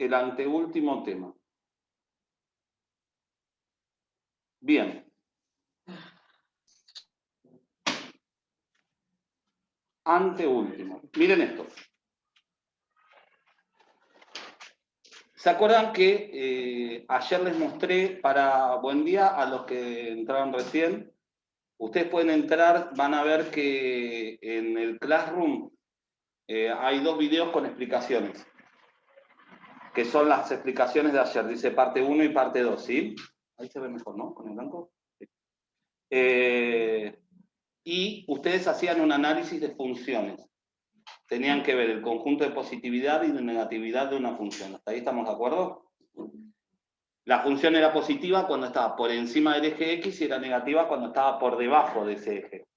el anteúltimo tema. Bien. Anteúltimo. Miren esto. ¿Se acuerdan que ayer les mostré para buen día a los que entraron recién? Ustedes pueden entrar, van a ver que en el Classroom hay 2 videos con explicaciones, que son las explicaciones de ayer. Dice parte 1 y parte 2, ¿sí? Ahí se ve mejor, ¿no? Con el blanco. Sí. Y ustedes hacían un análisis de funciones. Tenían que ver el conjunto de positividad y de negatividad de una función. ¿Hasta ahí estamos de acuerdo? La función era positiva cuando estaba por encima del eje X y era negativa cuando estaba por debajo de ese eje.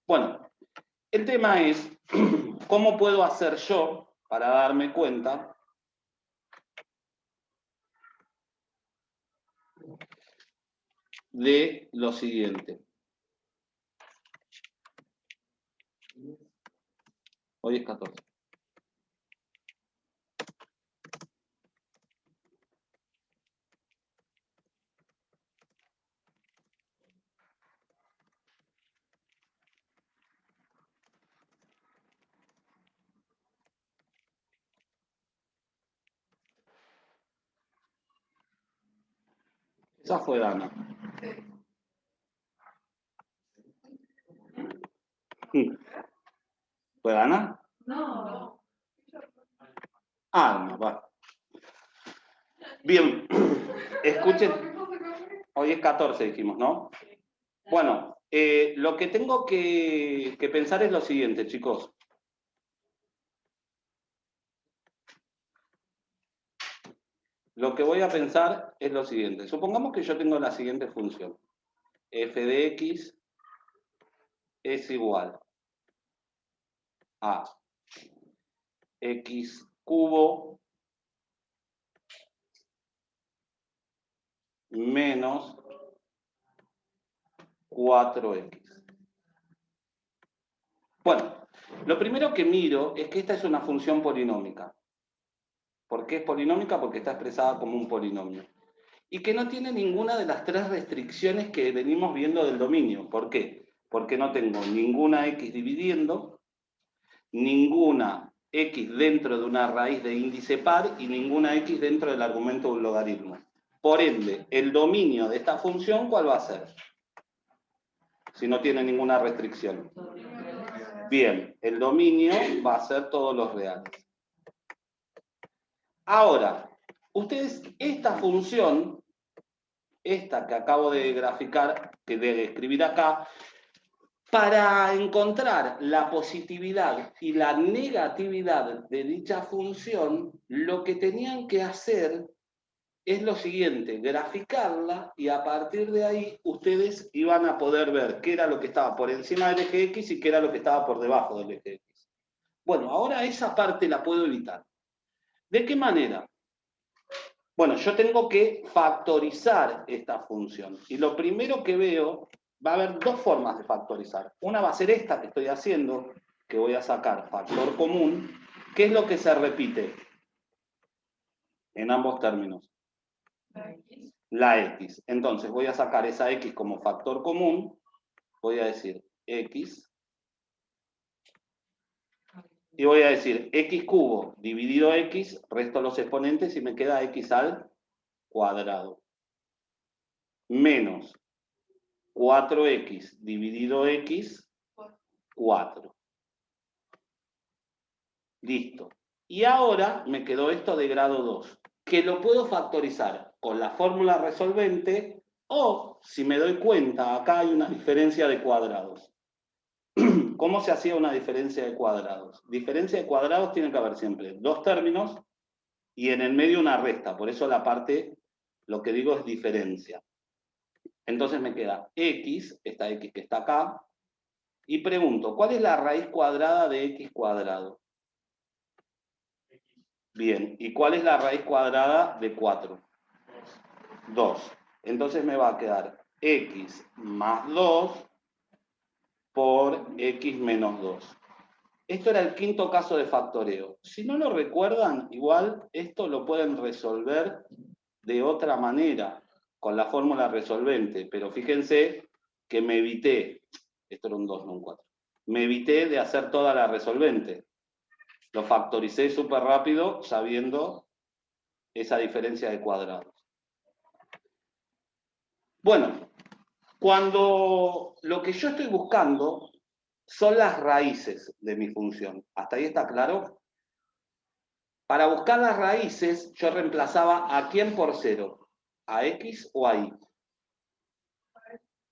Bueno, el tema es, ¿cómo puedo hacer yo para darme cuenta de lo siguiente? Hoy es 14. Esa fue Dana. ¿Fue Dana? No. Ah, no, va. Bien, escuchen. Hoy es 14, dijimos, ¿no? Bueno, lo que tengo que pensar es lo siguiente, chicos. Lo que voy a pensar es lo siguiente. Supongamos que yo tengo la siguiente función. F de X es igual a X cubo menos 4X. Bueno, lo primero que miro es que esta es una función polinómica. ¿Por qué es polinómica? Porque está expresada como un polinomio. Y que no tiene ninguna de las 3 restricciones que venimos viendo del dominio. ¿Por qué? Porque no tengo ninguna X dividiendo, ninguna X dentro de una raíz de índice par y ninguna X dentro del argumento de un logaritmo. Por ende, el dominio de esta función, ¿cuál va a ser? Si no tiene ninguna restricción. Bien, el dominio va a ser todos los reales. Ahora, ustedes, esta función, esta que acabo de graficar, que de escribir acá, para encontrar la positividad y la negatividad de dicha función, lo que tenían que hacer es lo siguiente, graficarla y a partir de ahí ustedes iban a poder ver qué era lo que estaba por encima del eje X y qué era lo que estaba por debajo del eje X. Bueno, ahora esa parte la puedo evitar. ¿De qué manera? Bueno, yo tengo que factorizar esta función. Y lo primero que veo, va a haber 2 formas de factorizar. Una va a ser esta que estoy haciendo, que voy a sacar factor común. ¿Qué es lo que se repite en ambos términos? La X. Entonces voy a sacar esa X como factor común. Voy a decir X. Y voy a decir X cubo dividido X, resto los exponentes y me queda X al cuadrado. Menos 4X dividido X, 4. Listo. Y ahora me quedó esto de grado 2, que lo puedo factorizar con la fórmula resolvente o, si me doy cuenta, acá hay una diferencia de cuadrados. ¿Cómo se hacía una diferencia de cuadrados? Diferencia de cuadrados tiene que haber siempre 2 términos y en el medio una resta. Por eso la parte, lo que digo es diferencia. Entonces me queda X, esta X que está acá, y pregunto, ¿cuál es la raíz cuadrada de X cuadrado? Bien, ¿y cuál es la raíz cuadrada de 4? 2. Entonces me va a quedar X más 2 por X menos 2. Esto era el quinto caso de factoreo. Si no lo recuerdan, igual esto lo pueden resolver de otra manera, con la fórmula resolvente, pero fíjense que me evité, esto era un 2, no un 4, me evité de hacer toda la resolvente. Lo factoricé súper rápido sabiendo esa diferencia de cuadrados. Bueno, cuando lo que yo estoy buscando son las raíces de mi función. ¿Hasta ahí está claro? Para buscar las raíces, yo reemplazaba ¿a quién por 0? ¿A x o a y?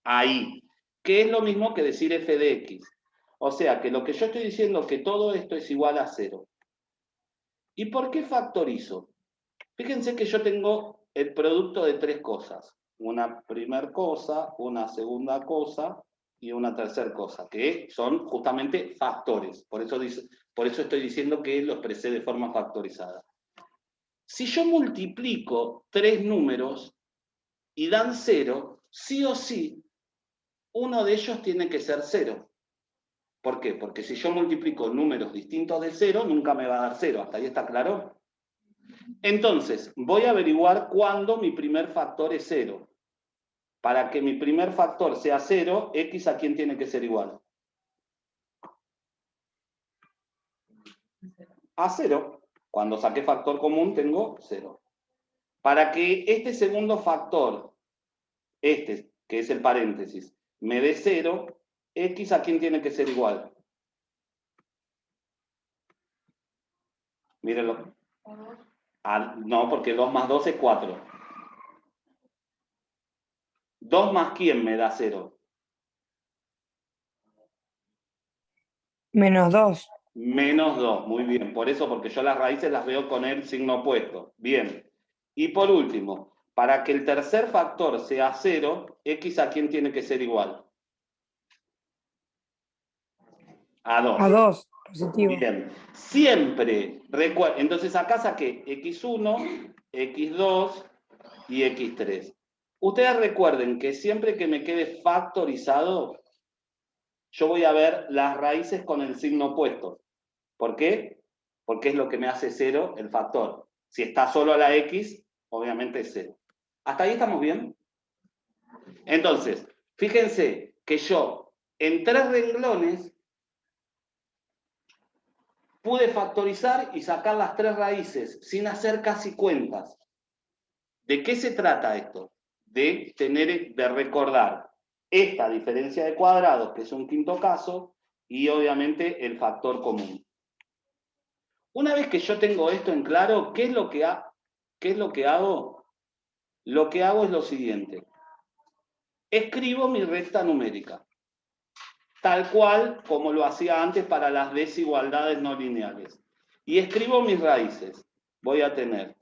A y, que es lo mismo que decir f de x. O sea, que lo que yo estoy diciendo es que todo esto es igual a 0. ¿Y por qué factorizo? Fíjense que yo tengo el producto de tres cosas. Una primera cosa, una segunda cosa y una tercera cosa, que son justamente factores. Por eso estoy diciendo que lo expresé de forma factorizada. Si yo multiplico tres números y dan 0, sí o sí, uno de ellos tiene que ser 0. ¿Por qué? Porque si yo multiplico números distintos de 0, nunca me va a dar 0. ¿Hasta ahí está claro? Entonces, voy a averiguar cuándo mi primer factor es 0. Para que mi primer factor sea 0, x ¿a quién tiene que ser igual? A 0. Cuando saqué factor común tengo 0. Para que este segundo factor, este, que es el paréntesis, me dé 0, x ¿a quién tiene que ser igual? Mírenlo. No, porque 2 más 2 es 4. 2 más quién me da 0. Menos 2. Menos 2, muy bien. Por eso, porque yo las raíces las veo con el signo opuesto. Bien. Y por último, para que el tercer factor sea 0, x ¿a quién tiene que ser igual? A 2. A 2, positivo. Bien. Siempre, recuerden, entonces acá saqué x1, x2 y x3. Ustedes recuerden que siempre que me quede factorizado, yo voy a ver las raíces con el signo opuesto. ¿Por qué? Porque es lo que me hace 0 el factor. Si está solo a la x, obviamente es 0. ¿Hasta ahí estamos bien? Entonces, fíjense que yo en 3 renglones pude factorizar y sacar las 3 raíces sin hacer casi cuentas. ¿De qué se trata esto? De recordar esta diferencia de cuadrados, que es un quinto caso, y obviamente el factor común. Una vez que yo tengo esto en claro, ¿qué es lo que hago? Lo que hago es lo siguiente. Escribo mi recta numérica, tal cual como lo hacía antes para las desigualdades no lineales. Y escribo mis raíces. Voy a tener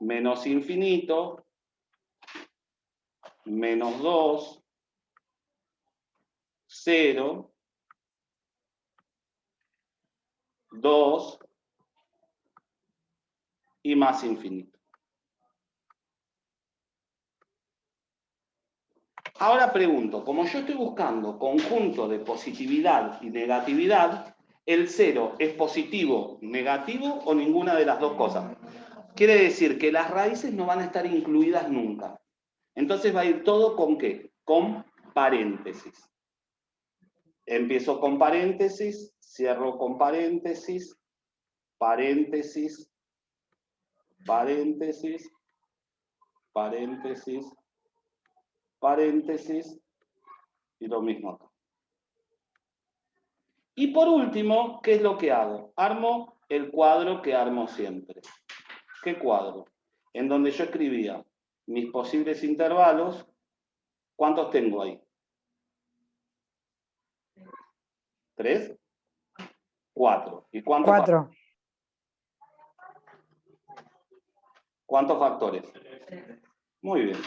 menos infinito, menos 2, 0, 2 y más infinito. Ahora pregunto, como yo estoy buscando conjunto de positividad y negatividad, ¿el 0 es positivo, negativo o ninguna de las dos cosas? Quiere decir que las raíces no van a estar incluidas nunca. Entonces va a ir todo ¿con qué? Con paréntesis. Empiezo con paréntesis, cierro con paréntesis, paréntesis, paréntesis, paréntesis, paréntesis, y lo mismo acá. Y por último, ¿qué es lo que hago? Armo el cuadro que armo siempre. ¿Qué cuadro? En donde yo escribía mis posibles intervalos. ¿Cuántos tengo ahí? ¿3? 4. ¿Y cuántos 4. factores? Muy bien.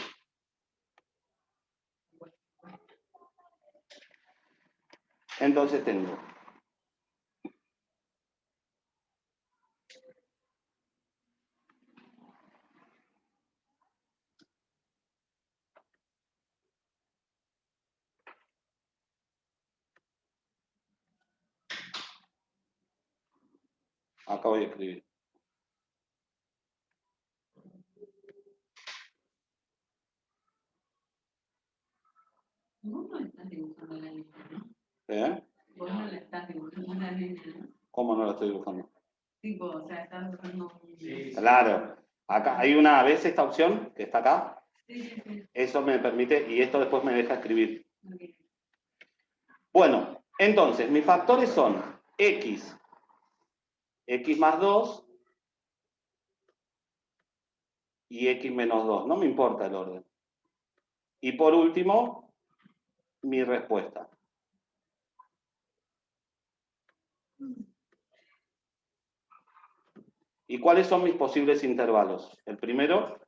Entonces tengo Acá voy a escribir. Vos no estás dibujando la línea, ¿no? ¿Eh? Vos no la estás dibujando la línea, ¿no? ¿Cómo no lo estoy dibujando? Tipo, o sea, estás dibujando un... Sí. Claro. Acá hay una, ¿ves esta opción que está acá? Sí. Eso me permite, y esto después me deja escribir. Okay. Bueno, entonces, mis factores son x más 2 y x menos 2. No me importa el orden. Y por último, mi respuesta. ¿Y cuáles son mis posibles intervalos? El primero,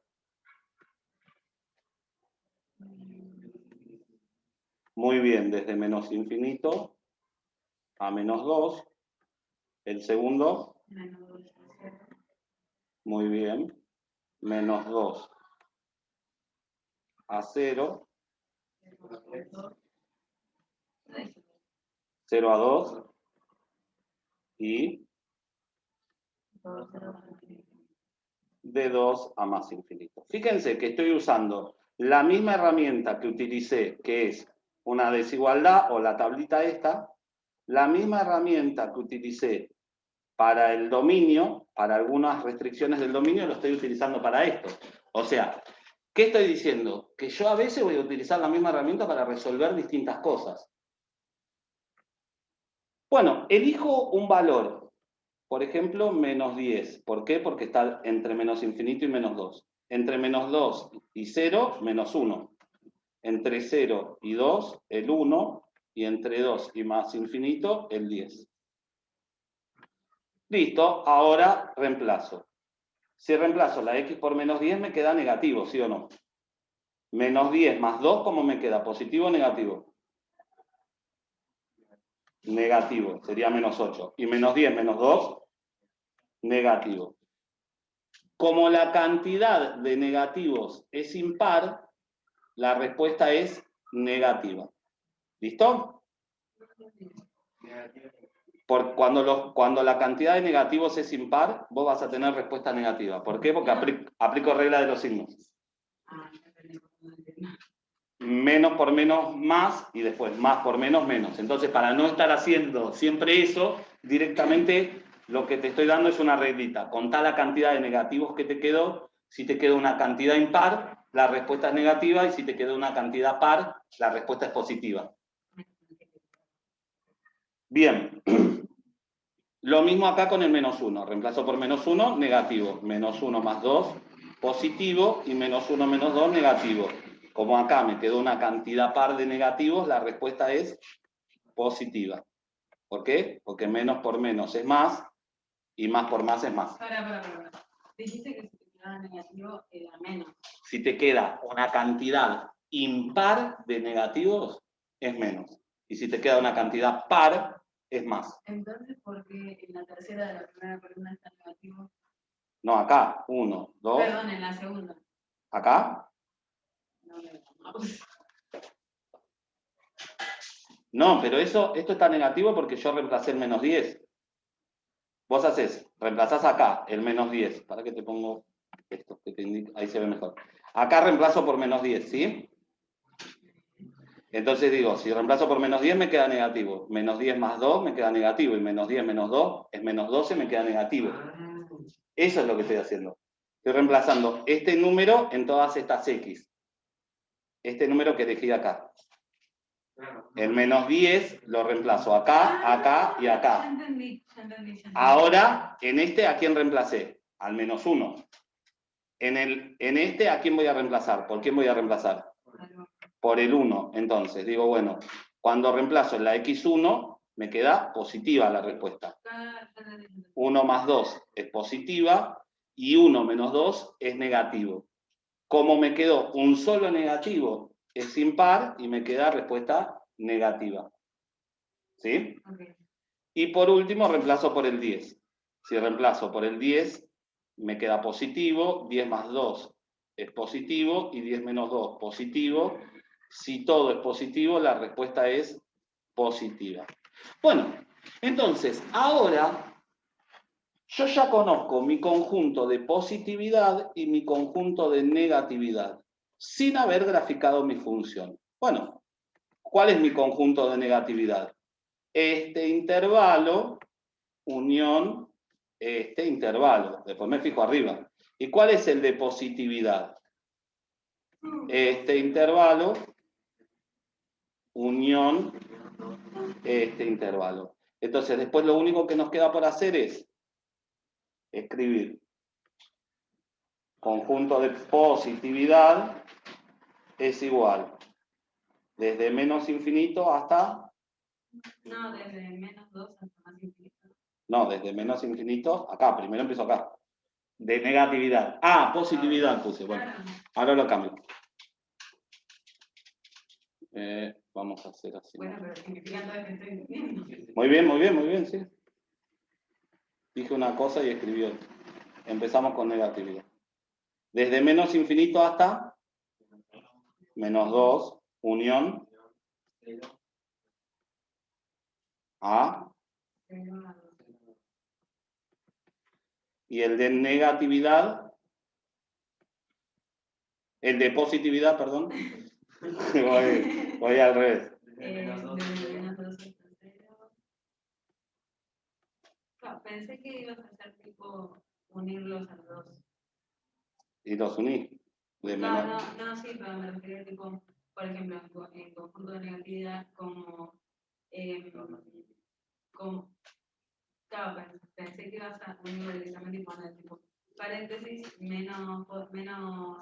muy bien, desde menos infinito a menos 2. El segundo, muy bien, menos 2 a 0, 0 a 2 y de 2 a más infinito. Fíjense que estoy usando la misma herramienta que utilicé, que es una desigualdad o la tablita esta, la misma herramienta que utilicé para el dominio, para algunas restricciones del dominio, lo estoy utilizando para esto. O sea, ¿qué estoy diciendo? Que yo a veces voy a utilizar la misma herramienta para resolver distintas cosas. Bueno, elijo un valor, por ejemplo, menos 10. ¿Por qué? Porque está entre menos infinito y menos 2. Entre menos 2 y 0, menos 1. Entre 0 y 2, el 1. Y entre 2 y más infinito, el 10. Listo, ahora reemplazo. Si reemplazo la x por menos 10, me queda negativo, ¿sí o no? Menos 10 más 2, ¿cómo me queda? ¿Positivo o negativo? Negativo, sería menos 8. Y menos 10 menos 2, negativo. Como la cantidad de negativos es impar, la respuesta es negativa. ¿Listo? Cuando la cantidad de negativos es impar, vos vas a tener respuesta negativa. ¿Por qué? Porque aplico regla de los signos. Menos por menos más y después más por menos menos. Entonces, para no estar haciendo siempre eso, directamente lo que te estoy dando es una reglita. Contá la cantidad de negativos que te quedó. Si te quedó una cantidad impar, la respuesta es negativa, y si te quedó una cantidad par, la respuesta es positiva. Bien. Lo mismo acá con el menos 1. Reemplazo por menos 1, negativo. Menos 1 más 2, positivo. Y menos 1 menos 2, negativo. Como acá me quedó una cantidad par de negativos, la respuesta es positiva. ¿Por qué? Porque menos por menos es más y más por más es más. Para. Dijiste que si te quedaba negativo era menos. Si te queda una cantidad impar de negativos, es menos. Y si te queda una cantidad par, es más. Entonces, ¿por qué en la tercera de la primera columna está negativo? No, acá, 1, 2. Perdón, en la segunda. ¿Acá? No, pero esto está negativo porque yo reemplacé el menos 10. Vos reemplazás acá el menos 10. ¿Para qué te pongo esto? Que te indica, ahí se ve mejor. Acá reemplazo por menos 10, ¿sí? Entonces digo, si reemplazo por menos 10 me queda negativo. Menos 10 más 2 me queda negativo. Y menos 10 menos 2 es menos 12, me queda negativo. Eso es lo que estoy haciendo. Estoy reemplazando este número en todas estas X. Este número que elegí acá. El menos 10 lo reemplazo acá, acá y acá. Ya entendí. Ahora, en este, ¿a quién reemplacé? Al menos 1. En este, ¿a quién voy a reemplazar? ¿Por quién voy a reemplazar? Por el 1. Entonces, digo, bueno, cuando reemplazo en la X1, me queda positiva la respuesta. 1 más 2 es positiva y 1 menos 2 es negativo. Como me quedó un solo negativo, es impar y me queda respuesta negativa. ¿Sí? Okay. Y por último, reemplazo por el 10. Si reemplazo por el 10, me queda positivo. 10 más 2 es positivo y 10 menos 2 positivo. Si todo es positivo, la respuesta es positiva. Bueno, entonces, ahora Yo ya conozco mi conjunto de positividad y mi conjunto de negatividad, sin haber graficado mi función. Bueno, ¿cuál es mi conjunto de negatividad? Este intervalo unión este intervalo. Después me fijo arriba. ¿Y cuál es el de positividad? Este intervalo unión este intervalo. Entonces, después lo único que nos queda por hacer es escribir conjunto de positividad es igual desde menos infinito hasta... No, desde -2 hasta más infinito. No, desde menos infinito, acá, primero empiezo acá. De negatividad. Ah, positividad puse. Bueno, ahora lo cambio. Vamos a hacer así. Bueno, pero significa todo que estoy entendiendo. Muy bien, muy bien, muy bien, sí. Dije una cosa y escribí otra. Empezamos con negatividad. Desde menos infinito hasta -2, unión a... Y el de negatividad, el de positividad, perdón. voy al revés. Pensé que ibas a hacer tipo unirlos a los dos. Y los uní. De menor. No, sí, pero me refería tipo, por ejemplo, en conjunto de negatividad como, claro, pensé que ibas a unirlo directamente y poner tipo paréntesis menos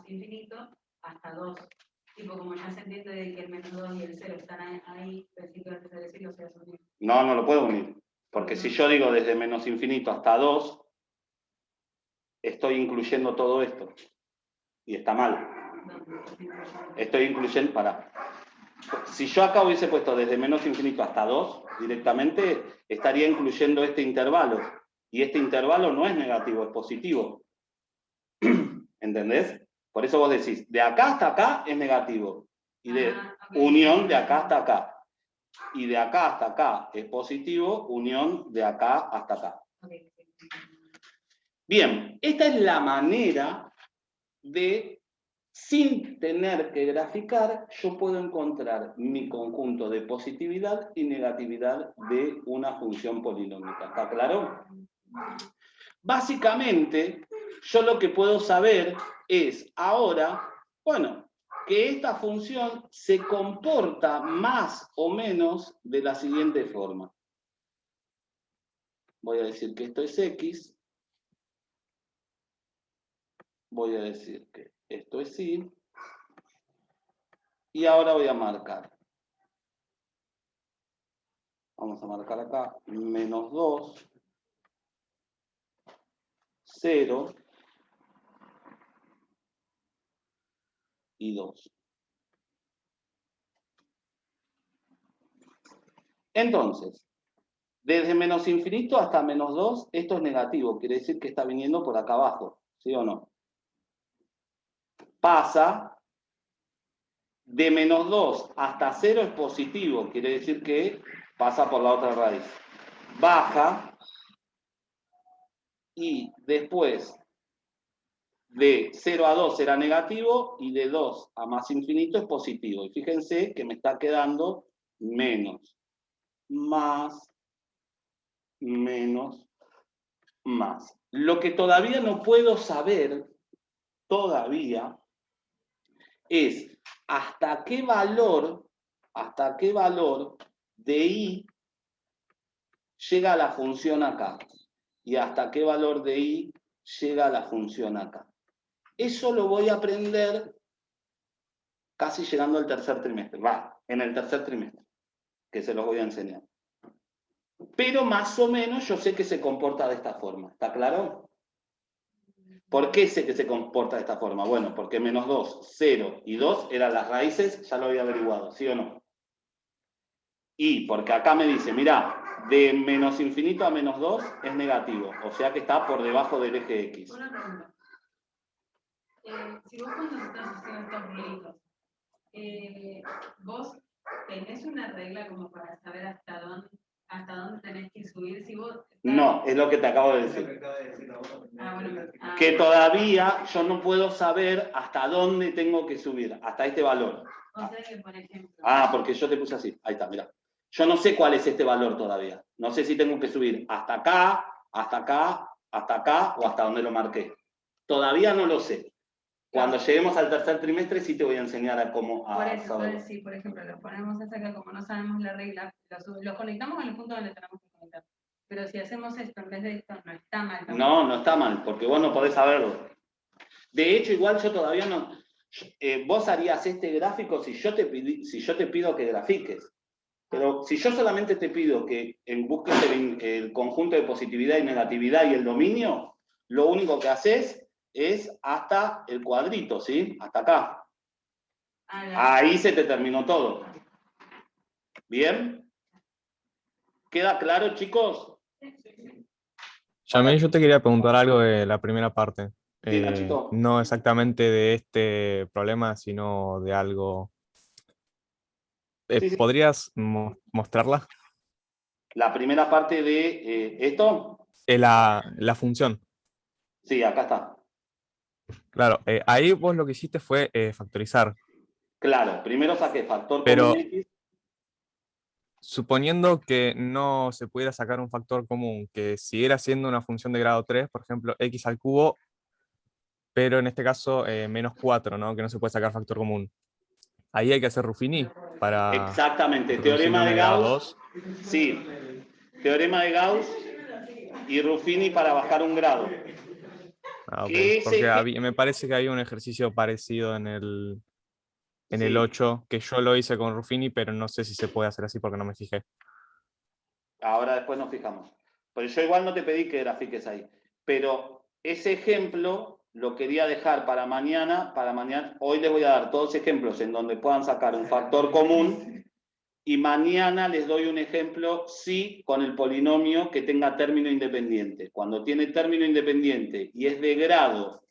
infinito hasta 2. Tipo, como ya se entiende de que el -2 y el 0 están ahí, pensé que ibas a decir o sea, unir. No lo puedo unir. Porque si yo digo desde menos infinito hasta 2, estoy incluyendo todo esto. Y está mal. Estoy incluyendo, si yo acá hubiese puesto desde menos infinito hasta 2, directamente estaría incluyendo este intervalo. Y este intervalo no es negativo, es positivo. ¿Entendés? Por eso vos decís, de acá hasta acá es negativo. Y de unión de acá hasta acá. Y de acá hasta acá es positivo, unión de acá hasta acá. Bien, esta es la manera de, sin tener que graficar, yo puedo encontrar mi conjunto de positividad y negatividad de una función polinómica. ¿Está claro? Básicamente, yo lo que puedo saber es ahora, bueno, que esta función se comporta más o menos de la siguiente forma. Voy a decir que esto es X. Voy a decir que esto es Y. Y ahora voy a marcar. Vamos a marcar acá -2, 0 y 2. Entonces, desde menos infinito hasta -2, esto es negativo, quiere decir que está viniendo por acá abajo, ¿sí o no? Pasa de -2 hasta 0 es positivo, quiere decir que pasa por la otra raíz. Baja y después de 0 a 2 será negativo y de 2 a más infinito es positivo. Y fíjense que me está quedando menos, más, menos, más. Lo que todavía no puedo saber, todavía, es hasta qué valor de I llega la función acá. Y hasta qué valor de I llega la función acá. Eso lo voy a aprender casi llegando al tercer trimestre. En el tercer trimestre, que se los voy a enseñar. Pero más o menos yo sé que se comporta de esta forma. ¿Está claro? ¿Por qué sé que se comporta de esta forma? Bueno, porque -2, 0 y 2 eran las raíces, ya lo había averiguado, ¿sí o no? Y porque acá me dice, mirá, de menos infinito a -2 es negativo, o sea que está por debajo del eje X. Una pregunta. Si vos cuando estás haciendo estos rulitos, vos tenés una regla como para saber hasta dónde, hasta dónde tenés que subir si vos... No, es lo que te acabo de decir. Que todavía yo no puedo saber hasta dónde tengo que subir, hasta este valor. O sea que, por ejemplo... Porque yo te puse así. Ahí está, mira. Yo no sé cuál es este valor todavía. No sé si tengo que subir hasta acá, hasta acá, hasta acá o hasta donde lo marqué. Todavía no lo sé. Cuando lleguemos al tercer trimestre sí te voy a enseñar a cómo por eso, saberlo. entonces, sí, por ejemplo, lo ponemos hasta acá, como no sabemos la regla, lo conectamos al punto donde tenemos que conectar. Pero si hacemos esto en vez de esto, no está mal. No está mal, porque vos no podés saberlo. De hecho, igual yo todavía no... vos harías este gráfico si yo te pido que grafiques. Pero si yo solamente te pido que busques el conjunto de positividad y negatividad y el dominio, lo único que haces es hasta el cuadrito, ¿sí? Hasta acá. Ahí se te terminó todo. ¿Bien? ¿Queda claro, chicos? Yamil, yo te quería preguntar algo de la primera parte. Sí, Nachito. No exactamente de este problema, sino de algo. Sí. ¿Podrías mostrarla? La primera parte de esto. La función. Sí, acá está. Claro, ahí vos lo que hiciste fue factorizar. Claro, primero saqué factor Pero común X. suponiendo que no se pudiera sacar un factor común, que siguiera siendo una función de grado 3, por ejemplo, x al cubo, pero en este caso menos 4, ¿no? Que no se puede sacar factor común. Ahí hay que hacer Ruffini para Exactamente, reducirlo a teorema una de de grado Gauss. 2. Sí, teorema de Gauss y Ruffini para bajar un grado. Ah, ok. Que Porque ese, me parece que había un ejercicio parecido en el sí, 8, que yo lo hice con Ruffini, pero no sé si se puede hacer así porque no me fijé. ahora después nos fijamos. Pero yo igual no te pedí que grafiques ahí. Pero ese ejemplo lo quería dejar para mañana. Hoy les voy a dar todos ejemplos en donde puedan sacar un factor común. Y mañana les doy un ejemplo, sí, con el polinomio que tenga término independiente. Cuando tiene término independiente y es de grado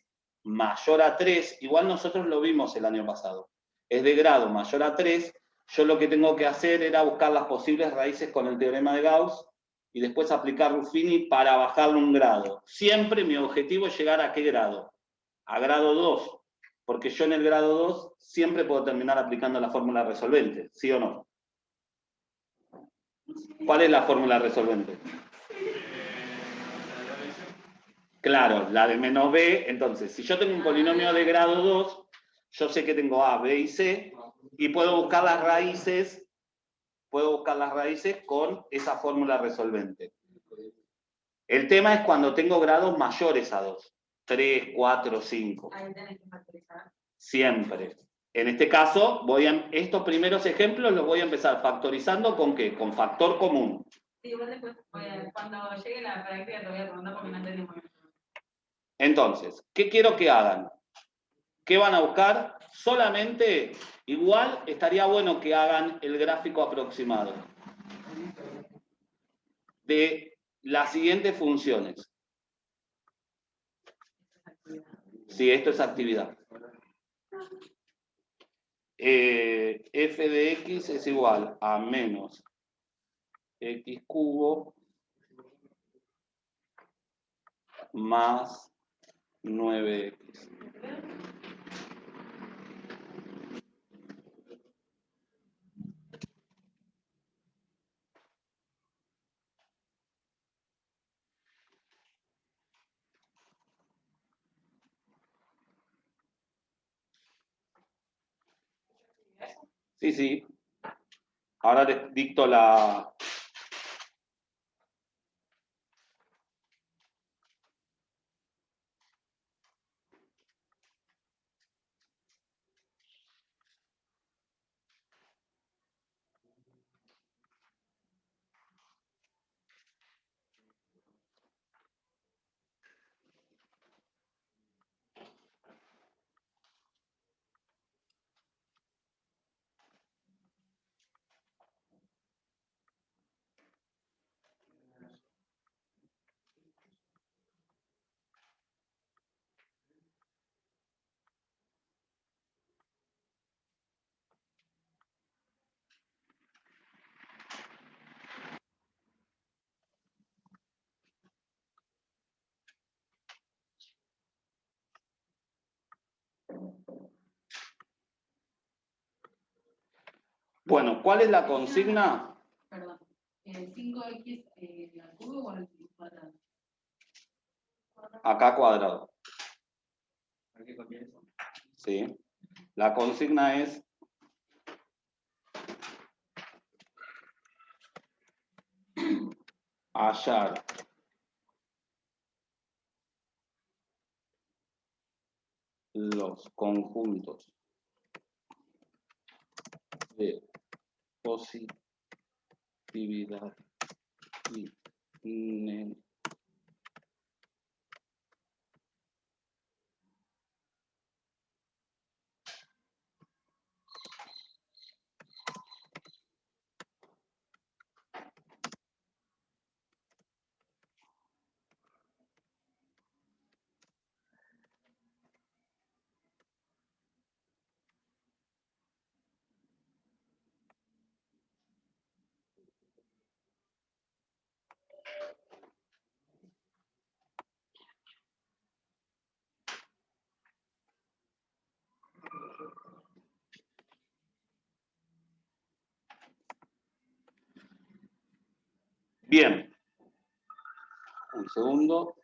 mayor a 3, igual nosotros lo vimos el año pasado, es de grado mayor a 3, yo lo que tengo que hacer era buscar las posibles raíces con el teorema de Gauss y después aplicar Ruffini para bajarle un grado. Siempre mi objetivo es llegar a qué grado? A grado 2, porque yo en el grado 2 siempre puedo terminar aplicando la fórmula resolvente, ¿sí o no? ¿Cuál es la fórmula resolvente? Claro, la de menos b. Entonces, si yo tengo un polinomio de grado 2, yo sé que tengo a, b y c, y puedo buscar las raíces con esa fórmula resolvente. El tema es cuando tengo grados mayores a 2, 3, 4, 5. Ahí tenés que factorizar. Siempre. En este caso, estos primeros ejemplos los voy a empezar factorizando ¿con qué? Con factor común. Sí, igual después, cuando llegue la práctica te voy a preguntar porque no entendí muy bien. Entonces, ¿qué quiero que hagan? ¿Qué van a buscar? Solamente, igual estaría bueno que hagan el gráfico aproximado de las siguientes funciones. Sí, esto es actividad. F de x es igual a menos x cubo más 9x. Sí, sí. Ahora les dicto la... Bueno, ¿cuál es la consigna? Perdón. 5x al cubo o al cuadrado. Acá cuadrado. Sí. La consigna es hallar los conjuntos de positividad y bien. Un segundo.